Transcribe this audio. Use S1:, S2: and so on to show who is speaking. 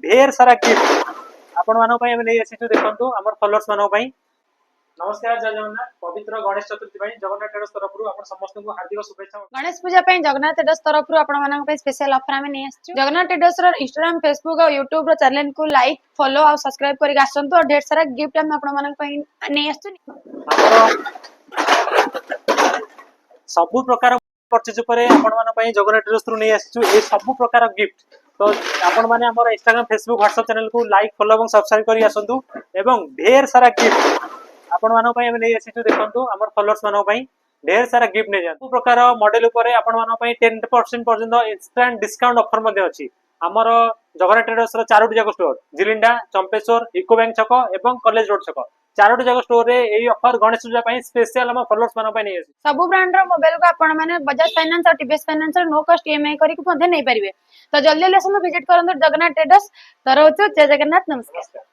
S1: ढेर सारा गिफ्ट आपण मानक पई हम नै आसीछु देखंतु हमर फॉलोअर्स मानक पई। नमस्कार जय जगन्नाथ पवित्र गणेश चतुर्थी पई जगन्नाथ ट्रेडर्स तरफ आपण समस्त को हार्दिक शुभेच्छा।
S2: गणेश पूजा पे जगन्नाथ ट्रेडर्स तरफ आपण मानक पे स्पेशल ऑफर आमे नै आछू। जगन्नाथ ट्रेडर्स रो इंस्टाग्राम फेसबुक और यूट्यूब रो चैनल को लाइक फॉलो और सब्सक्राइब करी आसंतु और ढेर सारा गिफ्ट हम आपण मानक पे नै आछू।
S1: सब प्रकार परचेज पर आपण मानक पई जगन्नाथ ट्रेडर्स रो नै आछू ए सब प्रकार गिफ्ट तो आपण माने हमर इंस्टाग्राम फेसबुक व्हाट्सएप चैनल को लाइक फॉलो और सब्सक्राइब करी आसंतु एवं ढेर सारा गिफ्ट आपण मानक पई हम नै आसीछु देखंतु हमर फॉलोअर्स मानक पई ढेर सारा गिफ्ट नै जान प्रकार मॉडल ऊपर आपण मानक पई 10% पर्यंत इंस्टेंट डिस्काउंट ऑफर मध्ये अछि। हमर जगन्नाथ ट्रेडर्स रो चारोटी जाक स्टोर जिलिंडा चंपेश्वर इको बैंक छक एवं कॉलेज रोड छक चारोटी जाक स्टोर रे एई ऑफर गणेश पूजा पई स्पेशल हम फॉलोअर्स मानक पई नै आसी।
S2: सब ब्रांड रो मोबाइल को आपण माने बजाज फाइनेंस और टीवीएस फाइनेंस रो नो कॉस्ट ईएमआई करी के मध्ये नै परिबे तो जल्दी जल्दी आसंतु विजिट करंतु जगन्नाथ ट्रेडर्स। तो रहउछु जय जगन्नाथ नमस्कार।